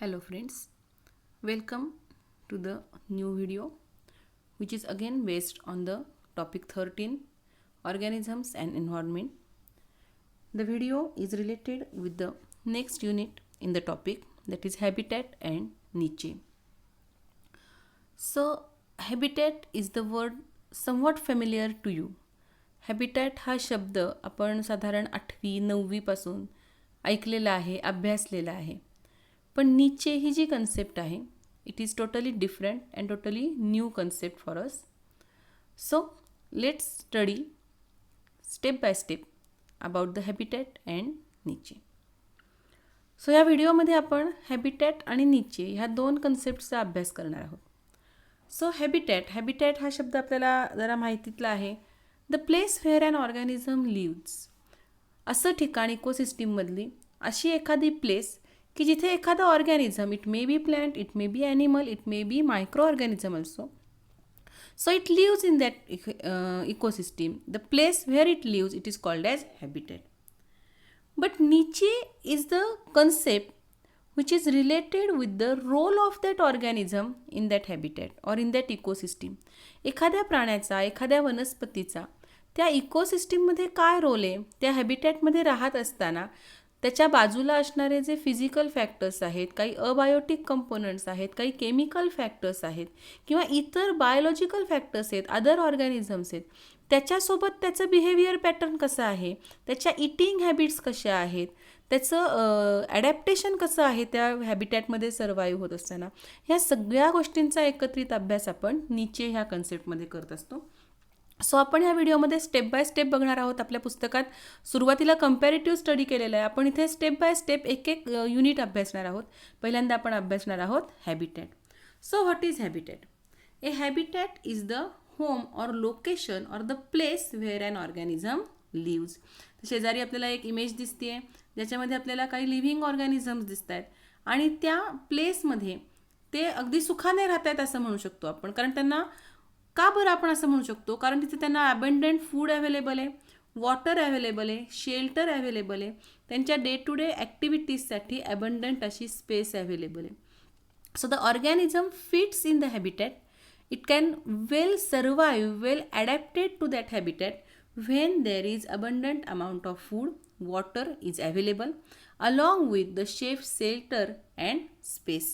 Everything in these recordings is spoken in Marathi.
Hello friends, welcome to the new video which is again based on the topic 13 organisms and environment. The video is related with the next unit in the topic, that is habitat and niche. So habitat is the word somewhat familiar to you. Habitat हा शब्द आपण साधारण 8वी 9वी पासून ऐकलेला आहे, अभ्यासलेला आहे. पण नीचे ही जी कन्सेप्ट आहे, it is totally different and totally new concept for us. So let's study step by step about the habitat and नीचे. सो या व्हिडिओमध्ये आपण हॅबिटॅट आणि नीचे ह्या दोन कन्सेप्टचा अभ्यास करणार आहोत. सो हॅबिटॅट हा शब्द आपल्याला जरा माहितीतला आहे. The place where an organism lives. असं ठिकाण इकोसिस्टीममधली अशी एखादी प्लेस की जिथे एखादा organism, it may be plant, it may be animal, it may be microorganism also. So it lives in that ecosystem. The place where it lives, it is called as habitat. But niche is the concept which is related with the role of that organism in that habitat or in that ecosystem. एखाद्या प्राण्याचा, एखाद्या वनस्पतीचा त्या इकोसिस्टीममध्ये काय रोल आहे, त्या हॅबिटॅटमध्ये राहत असताना त्याच्या बाजूला असणारे जे फिजिकल फॅक्टर्स आहेत, काही अबायोटिक कंपोनंट्स आहेत, काही केमिकल फॅक्टर्स आहेत किंवा इतर बायोलॉजिकल फॅक्टर्स आहेत, अदर ऑर्गॅनिझम्स आहेत, त्याच्यासोबत त्याचं बिहेवियर पॅटर्न कसं आहे, त्याच्या इटिंग हॅबिट्स कशा आहेत, त्याचं ॲडॅप्टेशन कसं आहे त्या हॅबिटॅटमध्ये सर्वाईव्ह होत असताना, ह्या सगळ्या गोष्टींचा एकत्रित अभ्यास आपण नीचे ह्या कन्सेप्टमध्ये करत असतो. सो आपण ह्या व्हिडिओमध्ये स्टेप बाय स्टेप बघणार आहोत. आपल्या पुस्तकात सुरुवातीला कंपॅरेटिव्ह स्टडी केलेला आहे. आपण इथे स्टेप बाय स्टेप एक एक युनिट अभ्यासणार आहोत. पहिल्यांदा आपण अभ्यासणार आहोत habitat. So what is habitat? A habitat is the home or location or the place where an organism lives. शेजारी आपल्याला एक इमेज दिसते आहे ज्याच्यामध्ये आपल्याला काही लिव्हिंग ऑर्गॅनिझम्स दिसत आहेत आणि त्या प्लेसमध्ये ते अगदी सुखाने राहत आहेत असं म्हणू शकतो आपण. कारण त्यांना का बरं आपण असं म्हणू शकतो? कारण तिथे त्यांना अबंडंट फूड अवेलेबल आहे, वॉटर अवेलेबल आहे, शेल्टर अवेलेबल आहे, त्यांच्या डे टू डे ॲक्टिव्हिटीजसाठी अबंडंट अशी स्पेस अवेलेबल आहे. So the organism fits in the habitat. It can well survive, well adapted to that habitat when there is abundant amount of food, water is available along with the safe shelter and space.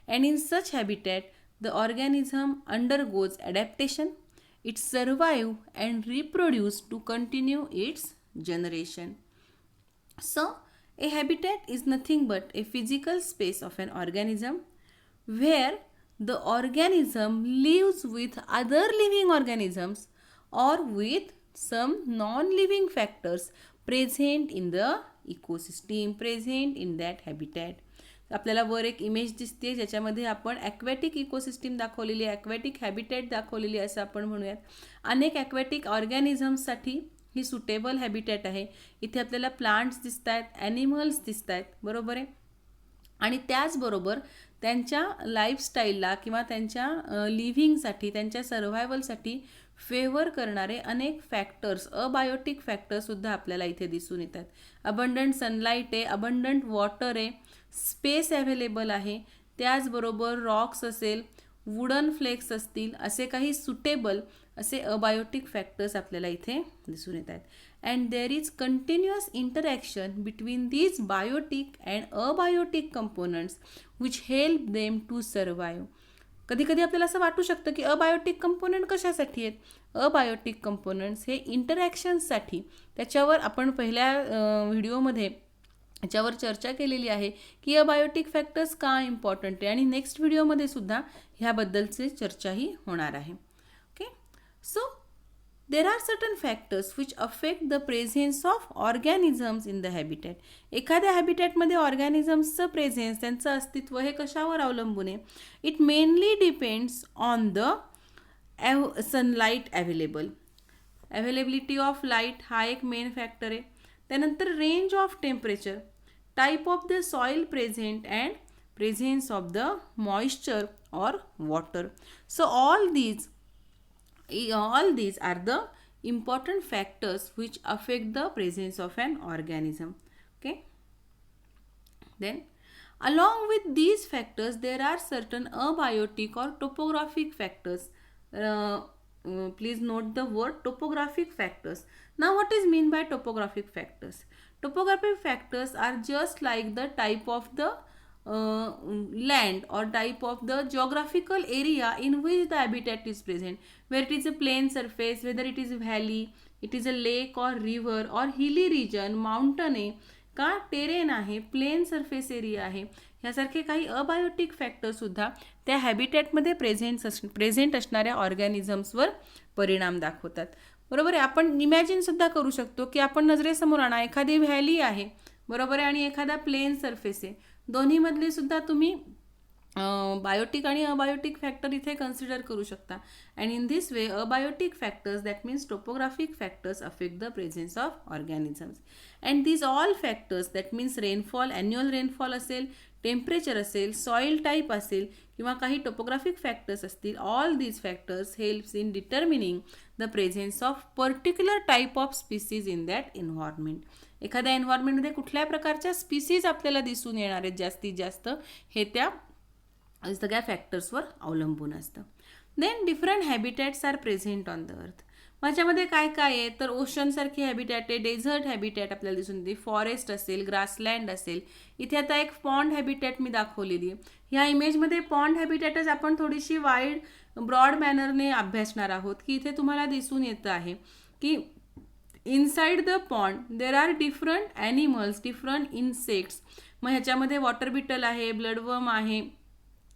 And in such habitat, the organism undergoes adaptation. It survive and reproduce to continue its generation. So, a habitat is nothing but a physical space of an organism where the organism lives with other living organisms or with some non-living factors present in the ecosystem, present in that habitat. आपल्याला वर एक इमेज दिसते ज्याच्यामध्ये आपण ॲक्वॅटिक इकोसिस्टीम दाखवलेली आहे, ॲक्वॅटिक हॅबिटॅट दाखवलेली आहे असं आपण म्हणूयात. अनेक ॲक्वॅटिक ऑर्गॅनिझम्ससाठी ही सुटेबल हॅबिटॅट आहे. इथे आपल्याला प्लांट्स दिसत आहेत, ॲनिमल्स दिसत आहेत, बरोबर आहे. आणि त्याचबरोबर त्यांच्या लाईफस्टाईलला किंवा त्यांच्या लिव्हिंगसाठी, त्यांच्या सर्व्हायवलसाठी फेवर करणारे अनेक फॅक्टर्स, अबायोटिक फॅक्टर्ससुद्धा आपल्याला इथे दिसून येतात. अबंडंट सनलाईट आहे, अबंडंट वॉटर आहे, स्पेस अवेलेबल आहे, त्याचबरोबर रॉक्स असेल, वुडन फ्लेक्स असतील, असे काही सुटेबल असे अबायोटिक फॅक्टर्स आपल्याला इथे दिसून येत आहेत. And there is continuous interaction between these biotic and abiotic components which help them to survive. कधी कधी आपल्याला असं वाटू शकतं की अबायोटिक कंपोनंट कशासाठी आहेत? अबायोटिक कंपोनंट्स हे इंटरॅक्शन्ससाठी. त्याच्यावर आपण पहिल्या व्हिडिओमध्ये याच्यावर चर्चा केलेली आहे की अबायोटिक फॅक्टर्स का इम्पॉर्टंट आहे आणि नेक्स्ट व्हिडिओमध्ये सुद्धा ह्याबद्दलची चर्चाही होणार आहे. Okay, so there are certain factors which affect the presence of organisms in the habitat. एखाद्या हॅबिटॅटमध्ये ऑर्गॅनिझम्सचं प्रेझेन्स, त्यांचं अस्तित्व हे कशावर अवलंबून आहे? It mainly depends on the sunlight available. Availability of light हा एक मेन फॅक्टर आहे. त्यानंतर range of temperature, type of the soil present and presence of the moisture or water. So all these are the important factors which affect the presence of an organism. Okay, then Along with these factors, there are certain abiotic or topographic factors. Please note the word topographic factors. Now, what is mean by topographic factors? Topographic factors are just like the type of the land or type of the geographical area in which the habitat is present, where it is a plain surface, whether it is a valley, it is a lake or river or hilly region, mountain आहे का टेरेन आहे, प्लेन सरफेस एरिया आहे, ह्यासारखे काही अबायोटिक फॅक्टरसुद्धा त्या हॅबिटॅटमध्ये प्रेझेंट असणाऱ्या ऑर्गॅनिझम्सवर परिणाम दाखवतात. बरोबर आहे. आपण इमॅजिनसुद्धा करू शकतो की आपण नजरेसमोर आणा, एखादी व्हॅली आहे, बरोबर आहे, आणि एखादा प्लेन सरफेस आहे, दोन्हीमधले सुद्धा तुम्ही बायोटिक आणि अबायोटिक फॅक्टर इथे कन्सिडर करू शकता. And in this way abiotic factors, that means topographic factors, affect the presence of organisms. And these all factors, that means rainfall, annual rainfall असेल, टेम्परेचर असेल, सॉईल टाईप असेल किंवा काही टोपोग्राफिक फॅक्टर्स असतील, all these factors helps in determining the presence of particular type of species in that environment. एखाद्या एन्व्हायरमेंटमध्ये कुठल्या प्रकारच्या स्पीसीज आपल्याला दिसून येणार आहेत जास्तीत जास्त, हे त्या सगळ्या फॅक्टर्सवर अवलंबून असतं. Then different habitats are present on the earth. माझ्यामध्ये काय काय आहे तर ओशनसारखी हॅबिटॅट आहे, डेझर्ट हॅबिटॅट आपल्याला दिसून येते, फॉरेस्ट असेल, ग्रासलँड असेल. इथे आता एक पॉन्ड हॅबिटॅट मी दाखवलेली आहे. ह्या इमेजमध्ये पॉन्ड हॅबिटॅटच आपण थोडीशी वाईड ब्रॉड मॅनरने अभ्यासणार आहोत, की इथे तुम्हाला दिसून येतं आहे की inside the pond there are different animals, different insects. मग ह्याच्यामध्ये वॉटर बिटल आहे, ब्लडवर्म आहे,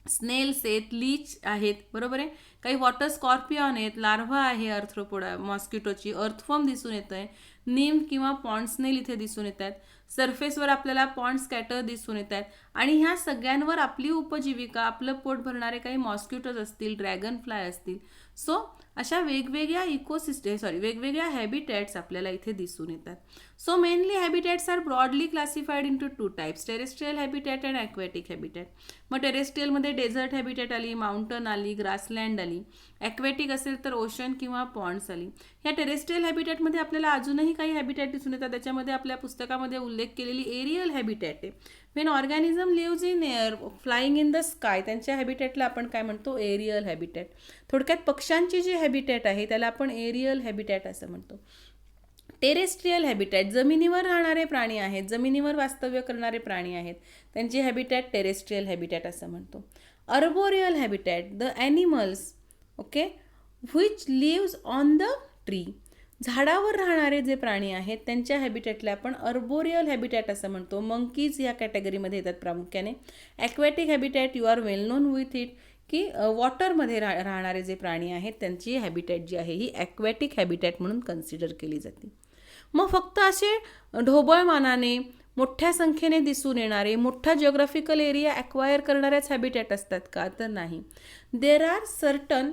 स्नेल्स आहेत, लीच आहेत, बरोबर आहे, काही वॉटर स्कॉर्पियन आहेत, लार्व्हा आहे, अर्थ्रोपोडा मॉस्किटोची, अर्थफॉर्म दिसून येतं आहे, नीम किंवा पॉन्ड स्नेल इथे दिसून येत आहेत. सरफेसवर आपल्याला पॉन्ड स्कॅटर दिसून येत आहेत आणि ह्या सगळ्यांवर आपली उपजीविका, आपलं पोट भरणारे काही मॉस्किटोज असतील, ड्रॅगन फ्लाय असतील. सो अशा वेगवेगळ्या वेगवेगळ्या हॅबिटॅट्स आपल्याला इथे दिसून येतात. So mainly habitats are broadly classified into two types, terrestrial habitat and aquatic habitat. मग टेरेस्ट्रियलमध्ये डेझर्ट हॅबिटॅट आली, माउंटन आली, ग्रासलँड आली. ॲक्वॅटिक असेल तर ओशन किंवा पॉन्ड्स आली. ह्या टेरेस्ट्रियल हॅबिटॅटमध्ये आपल्याला अजूनही काही हॅबिटॅट दिसून येतात. त्याच्यामध्ये आपल्या पुस्तकामध्ये उल्लेख केलेली एरियल हॅबिटॅट आहे. When organism lives in air, flying in the sky, त्यांच्या हॅबिटॅटला आपण काय म्हणतो, एरियल हॅबिटॅट. थोडक्यात पक्ष्यांची जी हॅबिटॅट आहे त्याला आपण एरियल हॅबिटॅट असं म्हणतो. टेरेस्ट्रियल हॅबिटॅट, जमिनीवर राहणारे प्राणी आहेत, जमिनीवर वास्तव्य करणारे प्राणी आहेत, त्यांची हॅबिटॅट टेरेस्ट्रियल हॅबिटॅट असं म्हणतो. Arboreal habitat, the animals okay which lives on the tree, झाडावर राहणारे जे प्राणी आहेत त्यांच्या हॅबिटॅटला आपण अर्बोरियल हॅबिटॅट असं म्हणतो. मंकीज या कॅटेगरीमध्ये येतात प्रामुख्याने. Aquatic habitat, you are well known with it, की वॉटरमध्ये राहणारे जे प्राणी आहेत त्यांची हॅबिटॅट जी आहे ही ॲक्वॅटिक हॅबिटॅट म्हणून कन्सिडर केली जाते. मग फक्त असे ढोबळमानाने मोठ्या संख्येने दिसून येणारे, मोठा जिओग्राफिकल एरिया ॲक्वायर करणाऱ्याच हॅबिटॅट असतात का, तर नाही. There are certain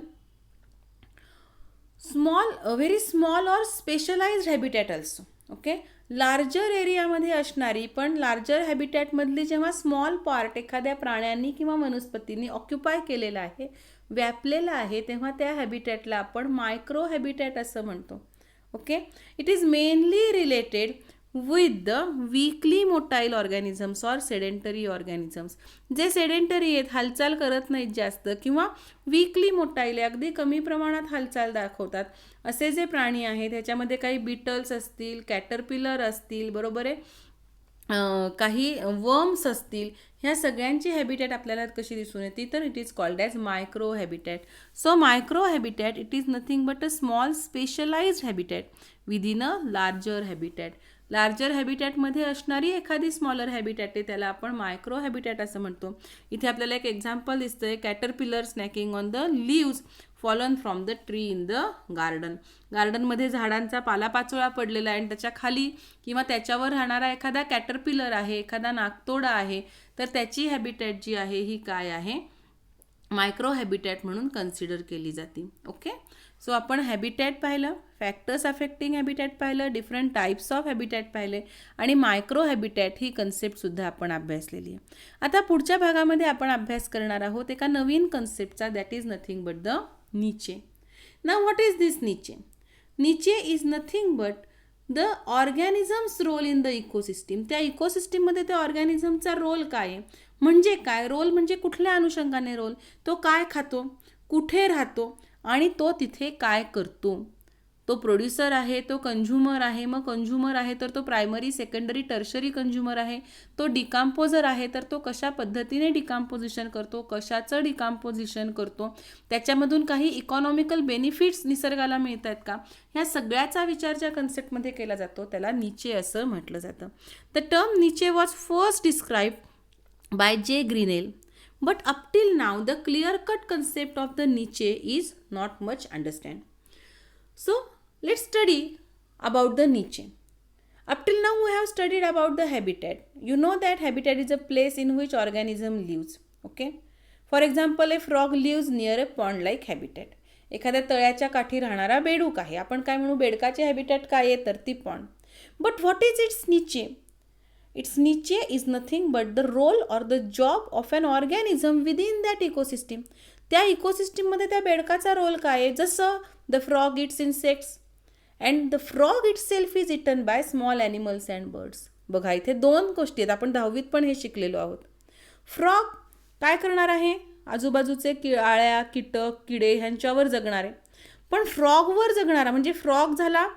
very small or specialised habitat also. Okay, larger एरियामध्ये असणारी पण लार्जर हॅबिटॅटमधली जेव्हा स्मॉल पार्ट एखाद्या प्राण्यांनी किंवा वनस्पतींनी ऑक्युपाय केलेला आहे, व्यापलेला आहे, तेव्हा त्या हॅबिटॅटला आपण मायक्रो हॅबिटॅट असं म्हणतो. Okay, it is mainly related with the weekly motile organisms or sedentary organisms. जे सेडेंटरी आहेत, हालचाल करत नाहीत जास्त, किंवा वीकली मोटाईल, अगदी कमी प्रमाणात हालचाल दाखवतात, असे जे प्राणी आहेत ह्याच्यामध्ये काही बीटल्स असतील, कॅटरपिलर असतील, बरोबर आहे, काही वर्म्स असतील, ह्या सगळ्यांची हॅबिटॅट आपल्याला कशी दिसून येते, तर it is called as micro habitat. So micro habitat it is nothing but a small specialised habitat within a larger habitat. Larger हॅबिटॅटमध्ये असणारी एखादी स्मॉलर हॅबिटॅट आहे त्याला आपण मायक्रो हॅबिटॅट असं म्हणतो. इथे आपल्याला एक एक्झाम्पल दिसतंय, caterpillar snacking on the leaves fallen from the tree in the garden. गार्डनमध्ये झाडांचा पालापाचोळा पडलेला आहे आणि त्याच्या खाली किंवा त्याच्यावर राहणारा एखादा कॅटरपिलर आहे, एखादा नाकतोडा आहे, तर त्याची हॅबिटॅट जी आहे ही काय आहे, मायक्रो हॅबिटॅट म्हणून कन्सिडर केली जाते. ओके, सो आपण हॅबिटॅट पाहिलं, फॅक्टर्स अफेक्टिंग हॅबिटॅट पाहिलं, डिफरंट टाईप्स ऑफ हॅबिटॅट पाहिले आणि मायक्रो हॅबिटॅट ही कन्सेप्टसुद्धा आपण अभ्यासलेली आहे. आता पुढच्या भागामध्ये आपण अभ्यास करणार आहोत एका नवीन कन्सेप्टचा, that is nothing but the niche. नाव what is this niche? Niche is nothing but the organism's role in the ecosystem. त्या इकोसिस्टीममध्ये त्या ऑर्गॅनिझमचा रोल काय आहे, म्हणजे काय, रोल म्हणजे कुठल्या अनुषंगाने रोल, तो काय खातो, कुठे राहतो आणि तो तिथे काय करतो. तो प्रोड्युसर आहे, तो कंझ्युमर आहे, मग कंझ्युमर आहे तर तो प्रायमरी सेकंडरी टर्शरी कंझ्युमर आहे, तो डिकम्पोजर आहे तर तो कशा पद्धतीने डिकम्पोजिशन करतो, कशाचं डिकम्पोजिशन करतो, त्याच्यामधून काही इकॉनॉमिकल बेनिफिट्स निसर्गाला मिळत आहेत का, ह्या सगळ्याचा विचार ज्या कन्सेप्टमध्ये केला जातो त्याला नीचे असं म्हटलं जातं. द टर्म नीचे was first describe by J. Grinnell, but up till now the clear-cut concept of the Nietzsche is not much understand. So let's study about the Nietzsche. Up till now we have studied about the habitat. You know that habitat is a place in which organism lives. Okay. For example, a frog lives near a pond-like habitat. एखाद्या तळ्याच्या काठी राहणारा बेडूक आहे. आपण काय म्हणू, बेडकाचे हॅबिटॅट काय आहे तर ती pond. But what is it's नीचे? Its niche is nothing but the role or the job of an organism within that ecosystem. त्या इकोसिस्टीममध्ये त्या बेडकाचा रोल काय आहे, जसं the frog it's insects and the frog it self is eaten by small animals and birds. बघा इथे दोन गोष्टी आहेत, आपण 10वीत पण हे शिकलेलो आहोत. फ्रॉग काय करणार आहे, आजूबाजूचे आळ्या, कीटक, किडे ह्यांच्यावर जगणारे. पण फ्रॉगवर जगणारा म्हणजे फ्रॉग झाला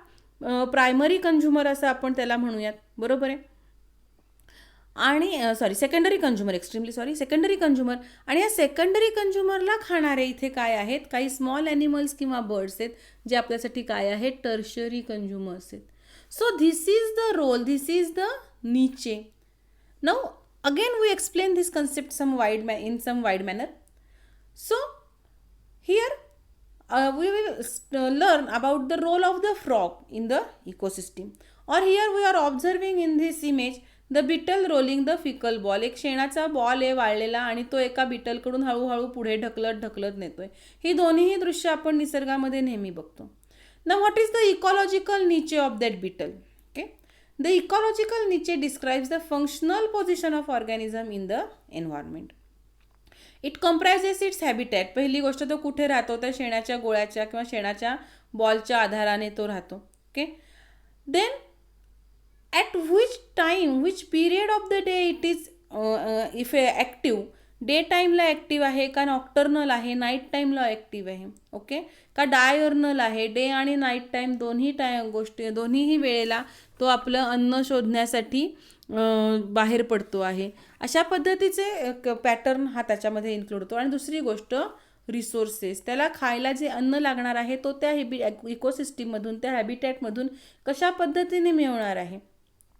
प्रायमरी कंझ्युमर असं आपण त्याला म्हणूयात, बरोबर आहे. आणि सेकंडरी कंझ्युमर, सेकंडरी कंझ्युमर. आणि या सेकंडरी कंझ्युमरला खाणारे इथे काय आहेत, काही स्मॉल ॲनिमल्स किंवा बर्ड्स आहेत जे आपल्यासाठी काय आहेत, टर्शरी कंझ्युमर्स आहेत. So this is the role, this is the niche. Now again we explain this concept in some wide manner. So here we will learn about the role of the frog in the ecosystem. Or here we are observing in this image the beetle rolling the faecal ball. एक शेणाचा बॉल आहे वाळलेला आणि तो एका बिटलकडून हळूहळू पुढे ढकलत नेतोय. ही दोन्हीही दृश्य आपण निसर्गामध्ये नेहमी बघतो. ना what is the ecological niche of that beetle? Okay, the ecological niche describes the functional position of organism in the environment. It comprises its habitat. पहिली गोष्ट तो कुठे राहतो, तर शेणाच्या गोळ्याच्या किंवा शेणाच्या बॉलच्या आधाराने तो राहतो. Okay, then at which time, which period of the day it is if active, day टाईमला ॲक्टिव्ह आहे का नॉक्टर्नल आहे, नाईट टाईमला ॲक्टिव्ह आहे. ओके, का डायर्नल आहे, डे आणि नाईट टाईम दोन्हीही वेळेला तो आपलं अन्न शोधण्यासाठी बाहेर पडतो आहे. अशा पद्धतीचे पॅटर्न हा त्याच्यामध्ये इन्क्लूड होतो. आणि दुसरी गोष्ट रिसोर्सेस, त्याला खायला जे अन्न लागणार आहे तो त्या इकोसिस्टीममधून, त्या हॅबिटॅटमधून कशा पद्धतीने मिळवणार आहे.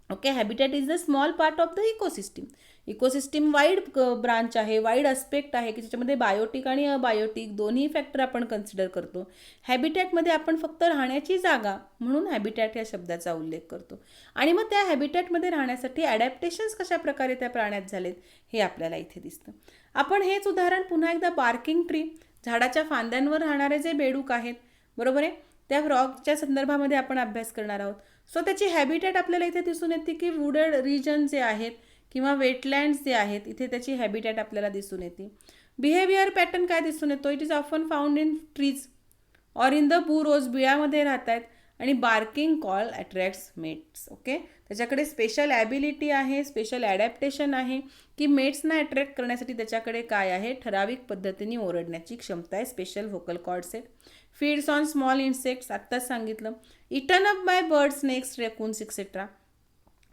Okay, habitat is the small part of the ecosystem. Ecosystem wide branch आहे, वाईड अस्पेक्ट आहे की ज्याच्यामध्ये बायोटिक आणि अबायोटिक दोन्ही फॅक्टर आपण कन्सिडर करतो. हॅबिटॅटमध्ये आपण फक्त राहण्याची जागा म्हणून हॅबिटॅट या शब्दाचा उल्लेख करतो. आणि मग त्या हॅबिटॅटमध्ये राहण्यासाठी ॲडॅप्टेशन्स कशा प्रकारे त्या प्राण्यात झालेत हे आपल्याला इथे दिसतं. आपण हेच उदाहरण पुन्हा एकदा बार्किंग ट्री, झाडाच्या फांद्यांवर राहणारे जे बेडूक आहेत, बरोबर आहे, त्या फ्रॉगच्या संदर्भामध्ये आपण अभ्यास करणार आहोत. सो त्याची हॅबिटॅट आपल्याला इथे दिसून येते की वुडेड रिजन जे आहेत किंवा वेटलँड्स जे आहेत इथे त्याची हॅबिटॅट आपल्याला दिसून येते. बिहेवियर पॅटर्न काय दिसून येतो, it is often found in trees or in the burrows, बिळामध्ये राहत आहेत. आणि barking call attracts mates. Okay, त्याच्याकडे स्पेशल ॲबिलिटी आहे, स्पेशल ॲडॅप्टेशन आहे की मेट्सना अट्रॅक्ट करण्यासाठी त्याच्याकडे काय आहे, ठराविक पद्धतीने ओरडण्याची क्षमता आहे, स्पेशल व्होकल कॉर्ड्स आहेत. फीड्स ऑन स्मॉल इन्सेक्ट्स, आत्ताच सांगितलं. Eaten up by birds, snakes, raccoons etcetera.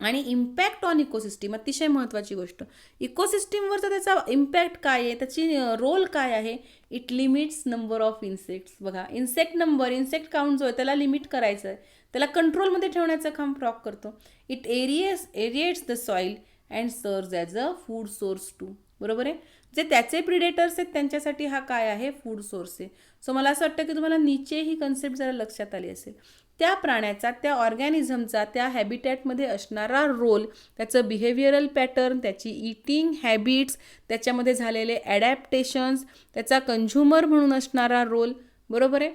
आणि इम्पॅक्ट ऑन इकोसिस्टीम, अतिशय महत्त्वाची गोष्ट, इकोसिस्टीमवरचा त्याचा इम्पॅक्ट काय आहे, त्याची रोल काय आहे. It limits number of insects. बघा, इन्सेक्ट काउंट जो आहे त्याला लिमिट करायचं आहे, त्याला कंट्रोलमध्ये ठेवण्याचं काम फ्रॉग करतो. It aerates the soil and serves as a food source too. बरोबर आहे, जे त्याचे प्रिडेटर्स आहेत त्यांच्यासाठी हा काय आहे, फूड सोर्स आहे. सो मला असं वाटतं की तुम्हाला नीचे ही कन्सेप्ट जरा लक्षात आली असेल. त्या प्राण्याचा, त्या ऑर्गॅनिझमचा त्या हॅबिटॅटमध्ये असणारा रोल, त्याचं बिहेवियरल पॅटर्न, त्याची इटिंग हॅबिट्स, त्याच्यामध्ये झालेले ॲडॅप्टेशन्स, त्याचा कंझ्युमर म्हणून असणारा रोल, बरोबर आहे,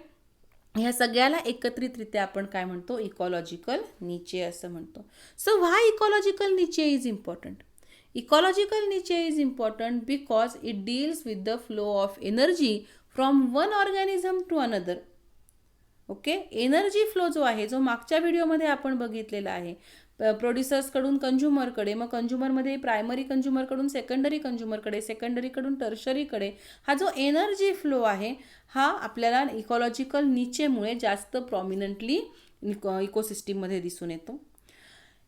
ह्या सगळ्याला एकत्रितरित्या आपण काय म्हणतो, इकॉलॉजिकल नीचे असं म्हणतो. सो व्हाय इकॉलॉजिकल नीचे is important? Ecological niche is important because it deals with the flow of energy from one organism to another. Okay, energy flow जो आहे, जो मागच्या व्हिडिओमध्ये आपण बघितलेला आहे, प्रोड्युसर्सकडून कंझ्युमरकडे, मग कंझ्युमरमध्ये प्रायमरी कंझ्युमरकडून सेकंडरी कंझ्युमरकडे, सेकंडरीकडून टर्शरीकडे, हा जो एनर्जी फ्लो आहे हा आपल्याला इकॉलॉजिकल निचेमुळे जास्त प्रॉमिनंटली इकोसिस्टीममध्ये दिसून येतो.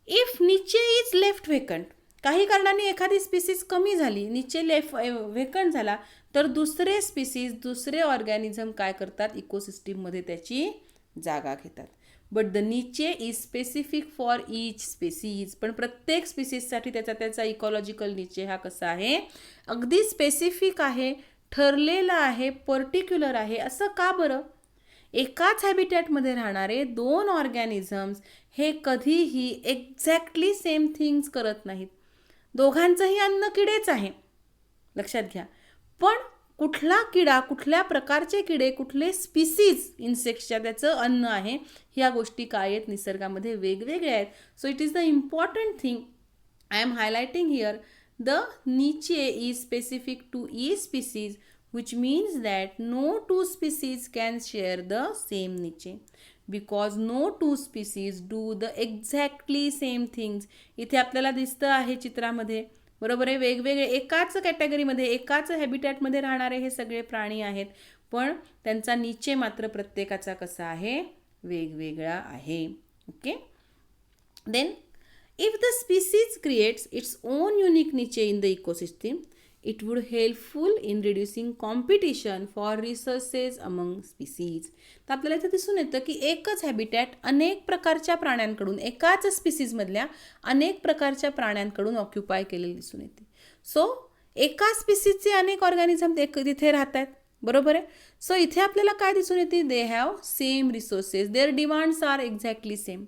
इफ निचे इज लेफ्ट व्हेकंट, काही कारणाने एखादी स्पीसीज कमी झाली, निचे व्हेकंट झाला, तर दुसरे स्पीसीज, दुसरे ऑर्गॅनिझम काय करतात, इकोसिस्टीममध्ये त्याची जागा घेतात. But the niche is specific for each species, पण प्रत्येक स्पीसीजसाठी त्याचा इकॉलॉजिकल निचे हा कसा आहे, अगदी स्पेसिफिक आहे, ठरलेला आहे, पर्टिक्युलर आहे. असं का बरं? एकाच हॅबिटॅटमध्ये राहणारे दोन ऑर्गॅनिझम्स हे कधीही एक्झॅक्टली सेम थिंग्स करत नाहीत. दोघांचंही अन्न किडेच आहे, लक्षात घ्या. पण कुठला किडा, कुठल्या प्रकारचे किडे, कुठले स्पीसीज इन्सेक्ट्सच्या त्याचं अन्न आहे, ह्या गोष्टी काय आहेत, निसर्गामध्ये वेगवेगळ्या आहेत. So it is the important thing I am highlighting here. The niche is specific to each species, which means that no two species can share the same niche because no two species do the exactly same things. इथे आपल्याला दिसतं आहे चित्रामध्ये, बरोबर आहे, वेगवेगळे एकाच कॅटेगरीमध्ये, एकाच हॅबिटॅटमध्ये राहणारे हे सगळे प्राणी आहेत, पण त्यांचा निचे मात्र प्रत्येकाचा कसा आहे, वेगवेगळा आहे. Okay. Then if the species creates its own unique niche in the ecosystem, it would helpful in reducing competition for resources among species. तर आपल्याला इथे दिसून येतं की एकच हॅबिटॅट अनेक प्रकारच्या प्राण्यांकडून, एकाच स्पीसीजमधल्या अनेक प्रकारच्या प्राण्यांकडून ऑक्युपाय केलेली दिसून येते. सो एका स्पीसीजचे अनेक ऑर्गॅनिझम तिथे राहत आहेत, बरोबर आहे. सो इथे आपल्याला काय दिसून येते, they have same resources, their demands are exactly same,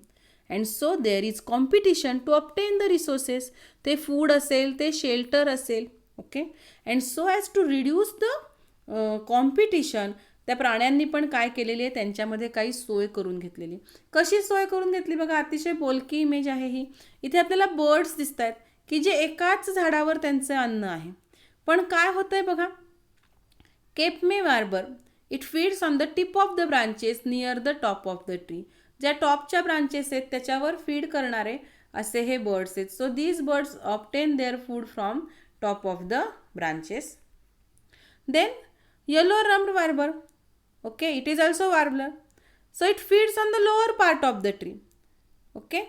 and so there is competition to obtain the resources. ते फूड असेल, ते शेल्टर असेल, okay. And so as to reduce the competition, त्या प्राण्यांनी पण काय केलेली आहे, त्यांच्यामध्ये काही सोय करून घेतलेली. कशी सोय करून घेतली बघा, अतिशय बोलकी इमेज आहे ही. इथे आपल्याला बर्ड्स दिसत आहेत की जे एकाच झाडावर त्यांचं अन्न आहे, पण काय होतं आहे बघा, Cape May warbler it feeds on the tip of the branches near the top of the tree. ज्या टॉपच्या ब्रांचेस आहेत त्याच्यावर फीड करणारे असे हे बर्ड्स आहेत. So these birds obtain their food from top of the branches. Then yellow rumped warbler, okay, it is also warbler, so it feeds on the lower part of the tree, okay.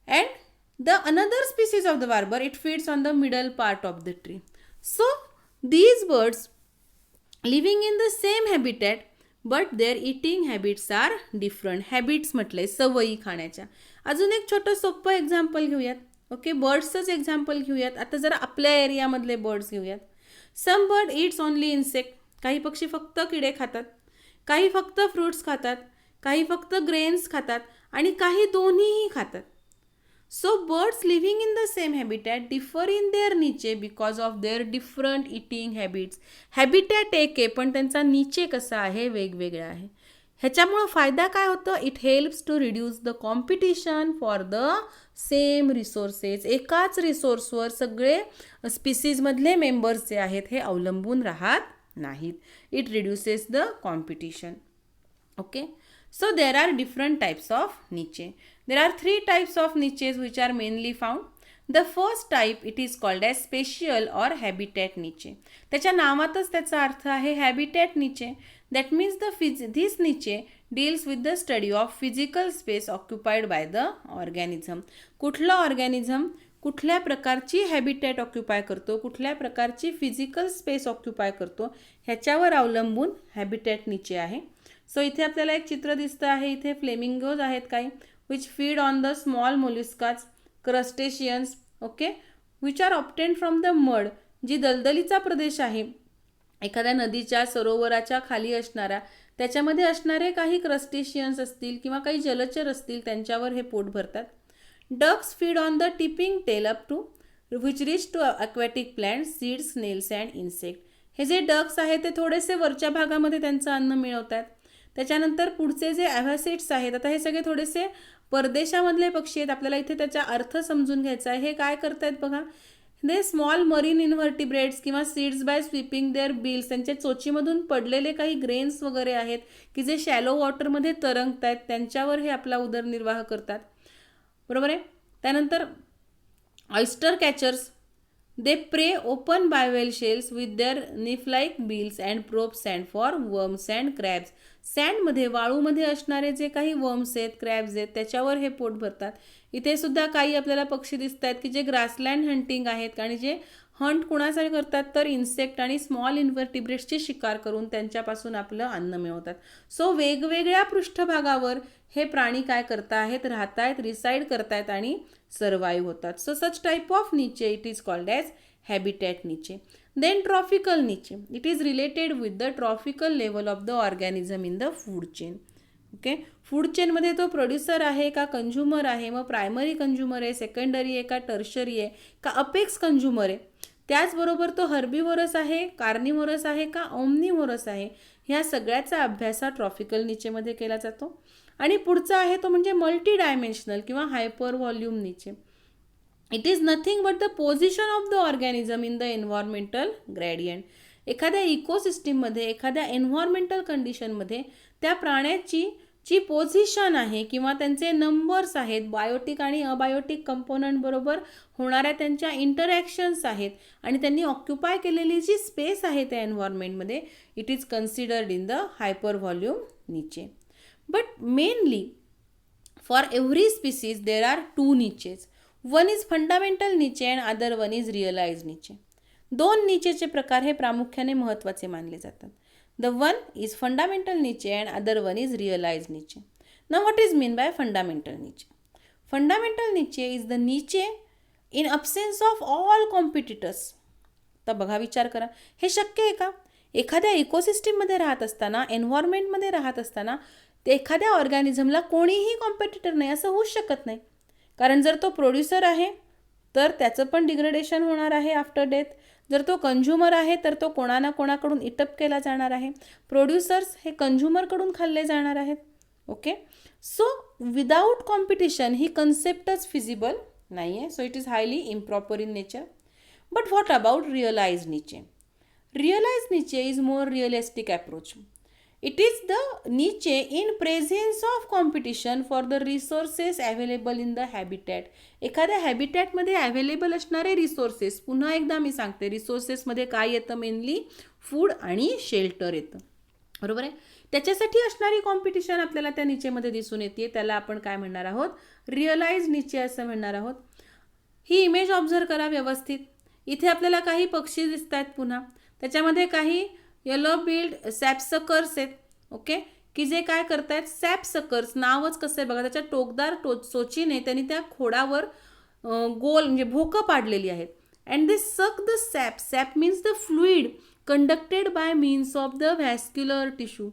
And the another species of the warbler, it feeds on the middle part of the tree. So these birds living in the same habitat but their eating habits are different. habits म्हटलंय सवयी खाण्याच्या. अजून एक छोटं सोपं एक्झाम्पल घेऊयात, ओके. बर्ड्सच एक्झाम्पल घेऊयात. आता जरा आपल्या एरियामधले बर्ड्स घेऊयात. सम बर्ड इट्स ओनली इन्सेक्ट, काही पक्षी फक्त किडे खातात, काही फक्त फ्रूट्स खातात, काही फक्त ग्रेन्स खातात, आणि काही दोन्हीही खातात. So birds living in the same habitat differ in their niche because of their different eating habits. Habitat एक आहे पण त्यांचा निचे कसा आहे, वेगवेगळा आहे. ह्याच्यामुळं फायदा काय होतं, it helps to reduce the competition for the same resources. एकाच रिसोर्सवर सगळे स्पीसीजमधले मेंबर्स जे आहेत हे अवलंबून राहत नाहीत. It reduces the competition, okay. So there are different types of niche. There are 3 types of niches which are mainly found. The first type it is called as spatial or habitat niche. त्याच्या नावातच त्याचा अर्थ आहे हॅबिटॅट निचे. दॅट मीन्स दिस निचे deals with the study of physical space occupied by the organism. कुठलं ऑर्गॅनिझम कुठल्या प्रकारची हॅबिटॅट ऑक्युपाय करतो, कुठल्या प्रकारची फिजिकल स्पेस ऑक्युपाय करतो, ह्याच्यावर अवलंबून हॅबिटॅट निचे आहे. सो इथे आपल्याला एक चित्र दिसतं आहे. इथे फ्लेमिंगोज आहेत काही, which feed on the small molluscs, crustaceans, okay, which are obtain from the mud. जी दलदलीचा प्रदेश आहे, एखाद्या नदीच्या सरोवराच्या खाली असणारा, त्याच्यामध्ये असणारे काही क्रस्टेशियन्स असतील किंवा काही जलचर असतील, त्यांच्यावर हे पोट भरतात. Ducks feed on the tipping tail up to which reach to aquatic plants, seeds, snails and insect. हे जे डक्स आहेत ते थोडेसे वरच्या भागामध्ये त्यांचं अन्न मिळवतात. त्याच्यानंतर पुढचे जे ॲव्हॅसिड्स आहेत, आता हे सगळे थोडेसे परदेशामधले पक्षी आहेत, आपल्याला इथे त्याचा अर्थ समजून घ्यायचा आहे. हे काय करतायत बघा, दे स्मॉल मरीन इन्व्हर्टिब्रेट्स किंवा seeds by sweeping their bills. त्यांच्या चोचीमधून पडलेले काही ग्रेन्स वगैरे आहेत की जे शॅलो वॉटरमध्ये तरंगत आहेत, त्यांच्यावर हे आपला उदरनिर्वाह करतात, बरोबर आहे. त्यानंतर oyster catchers, they pry open bivalve shells with their knife like bills and probe sand for worms and crabs. सँडमध्ये, वाळूमध्ये असणारे जे काही वर्म्स आहेत, क्रॅब्स आहेत, त्याच्यावर हे पोट भरतात. इथे सुद्धा काही आपल्याला पक्षी दिसत आहेत की जे ग्रासलँड हंटिंग आहेत आणि जे हंट कुणासाठी करतात तर इन्सेक्ट आणि स्मॉल इन्व्हर्टिब्रेट्सची शिकार करून त्यांच्यापासून आपलं अन्न मिळवतात. सो वेगवेगळ्या पृष्ठभागावर हे प्राणी काय करत आहेत, राहत आहेत, रिसाइड करतायत आणि सर्वाईव्ह होतात. So such type of niche it is called as habitat niche. Then trophical niche, it is related with the trophical level of the organism in the food chain. Okay, food चेनमध्ये तो प्रोड्युसर आहे का कंझ्युमर आहे, मग प्रायमरी कंझ्युमर आहे, सेकंडरी आहे का टर्शरी आहे का अपेक्स कंझ्युमर आहे. त्याचबरोबर तो हर्बिव्होरस आहे, कार्निव्होरस आहे का ओमनिव्होरस आहे, ह्या सगळ्याचा अभ्यास हा ट्रॉफिकल निचेमध्ये केला जातो. आणि पुढचा आहे तो म्हणजे मल्टी डायमेन्शनल किंवा हायपर व्हॉल्यूम निचे. It is nothing but the position of the organism in the environmental gradient. एखाद्या इकोसिस्टीममध्ये, एखाद्या एन्व्हायरमेंटल कंडिशनमध्ये त्या प्राण्याची जी पोझिशन आहे किंवा त्यांचे नंबर्स आहेत, बायोटिक आणि अबायोटिक कंपोनंट बरोबर होणाऱ्या त्यांच्या इंटरॅक्शन्स आहेत आणि त्यांनी ऑक्युपाय केलेली जी स्पेस आहे त्या एन्व्हायरमेंटमध्ये, it is considered in the hyper volume niche. But mainly for every species there are two niches. One is fundamental niche and other one is realise niche. दोन निचेचे प्रकार हे प्रामुख्याने महत्त्वाचे मानले जातात. The one is fundamental niche and other one is realized niche. Now what is mean by fundamental niche? Fundamental niche is the niche in absence of all competitors. तर बघा, विचार करा, हे शक्य आहे का? एखाद्या इकोसिस्टीममध्ये राहत असताना, एन्व्हायरमेंटमध्ये राहत असताना एखाद्या ऑर्गॅनिझमला कोणीही कॉम्पिटिटर नाही असं होऊच शकत नाही. कारण जर तो प्रोड्युसर आहे तर त्याचं पण डिग्रेडेशन होणार आहे आफ्टर डेथ. जर तो कंझ्युमर आहे तर तो कोणा ना कोणाकडून इटअप केला जाणार आहे. प्रोड्युसर्स हे कंझ्युमरकडून खाल्ले जाणार आहेत. ओके, सो विदाऊट कॉम्पिटिशन ही कन्सेप्टच फिजिबल नाही आहे. So it is highly improper in nature. But what about realise niche? Realise niche is more realistic approach. It is the niche in presence of competition for the resources available in the habitat. एखाद्या हॅबिटॅटमध्ये अवेलेबल असणारे रिसोर्सेस, पुन्हा एकदा मी सांगते, रिसोर्सेसमध्ये काय येतं? मेनली फूड आणि शेल्टर येतं, बरोबर आहे. त्याच्यासाठी असणारी कॉम्पिटिशन आपल्याला त्या निचेमध्ये दिसून येते. त्याला आपण काय म्हणणार आहोत? रिअलाइज निचे असं म्हणणार आहोत. ही इमेज ऑब्झर्व करा व्यवस्थित. इथे आपल्याला काही पक्षी दिसत आहेत, पुन्हा त्याच्यामध्ये काही येलो बिल्ड सॅपसकर्स आहेत. ओके, की जे काय करतायत, सॅपसकर्स नावच कसं आहे बघा, त्याच्या टोकदार चोचीने त्यांनी त्या खोडावर गोल म्हणजे भोकं पाडलेली आहेत. And they suck the SAP. SAP means the fluid conducted by means of the vascular tissue,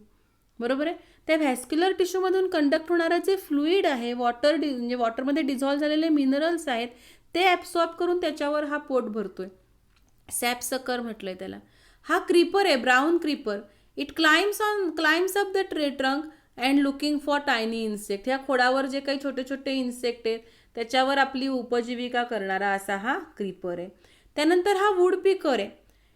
बरोबर आहे. त्या व्हॅस्क्युलर टिश्यूमधून कंडक्ट होणारं जे फ्लुइड आहे, म्हणजे वॉटरमध्ये डिझॉल्व्ह झालेले मिनरल्स आहेत, ते ॲब्सॉर्ब करून त्याच्यावर हा पोट भरतोय. सॅपसकर म्हटलंय त्याला. हा क्रीपर आहे, brown creeper. It climbs up the trunk and looking for tiny insect. ह्या खोडावर जे काही छोटे छोटे इन्सेक्ट आहेत त्याच्यावर आपली उपजीविका करणारा असा हा क्रीपर आहे. त्यानंतर हा वूड पिकर आहे.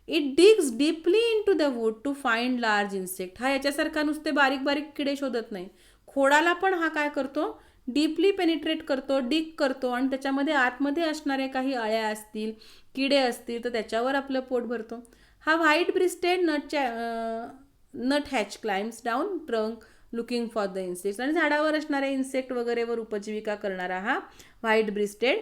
It digs deeply into the wood to find large insect. हा याच्यासारखा नुसते बारीक बारीक किडे शोधत नाही, खोडाला पण हा काय करतो? डीपली पेनिट्रेट करतो, डिग करतो आणि त्याच्यामध्ये आतमध्ये असणारे काही अळ्या असतील, किडे असतील तर त्याच्यावर आपलं पोट भरतो. हा white breasted nuthatch climbs down trunk looking for the insects. आणि झाडावर असणारे इन्सेक्ट वगैरेवर उपजीविका करणारा हा व्हाईट ब्रिस्टेड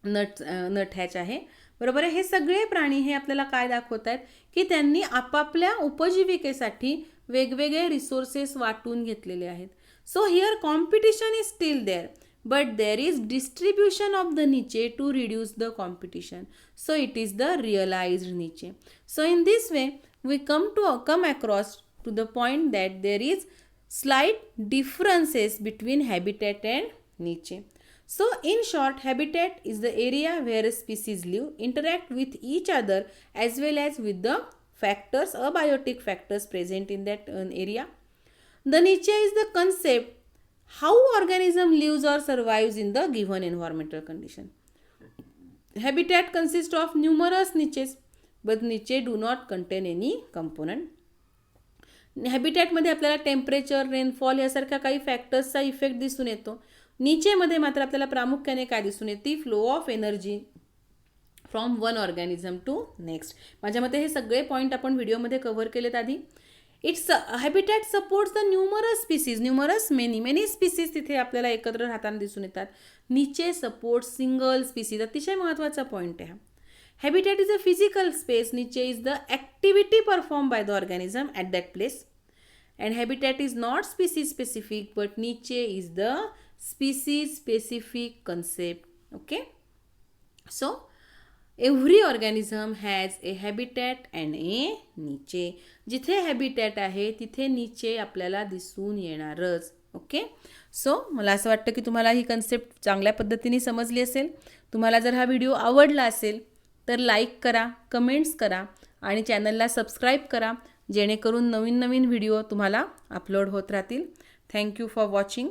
नट हॅच आहे, बरोबर आहे. हे सगळे प्राणी हे आपल्याला काय दाखवत आहेत की त्यांनी आपापल्या उपजीविकेसाठी वेगवेगळे रिसोर्सेस वाटून घेतलेले आहेत. So here competition is still there, but there is distribution of the niche to reduce the competition. So it is the realized niche. So in this way we come across to the point that there is slight differences between habitat and niche. So in short, habitat is the area where species live, interact with each other as well as with the factors, abiotic factors present in that area. The niche is the concept how organism lives or survives in the given environmental condition. Habitat consists of numerous niches, but niche do not contain any component. हॅबिटॅटमध्ये आपल्याला टेम्परेचर, रेनफॉल यासारख्या काही फॅक्टर्सचा इफेक्ट दिसून येतो. नीचेमध्ये मात्र आपल्याला प्रामुख्याने काय दिसून येते, flow of energy from one organism to next. माझ्या मते हे सगळे पॉईंट आपण व्हिडिओमध्ये कव्हर केलेत आधी. It's habitat supports the numerous species, numerous many species तिथे आपल्याला एकत्र राहताना दिसून येतात. नीचे सपोर्ट सिंगल स्पीसीज, अतिशय महत्त्वाचा पॉईंट आहे. Habitat is a physical space, niche is the activity perform by the organism at that place. And habitat is not species specific, but niche is the species specific concept. Okay, so every organism has a habitat and a niche. जिथे habitat आहे तिथे niche आपल्याला दिसून येणारच. ओके, सो मला असं वाटतं की तुम्हाला ही कन्सेप्ट चांगल्या पद्धतीने समजली असेल. तुम्हाला जर हा व्हिडिओ आवडला असेल तर लाईक करा, कमेंट्स करा आणि चॅनलला सबस्क्राईब करा, जेणेकरून नवीन नवीन व्हिडिओ तुम्हाला अपलोड होत राहतील. Thank you for watching.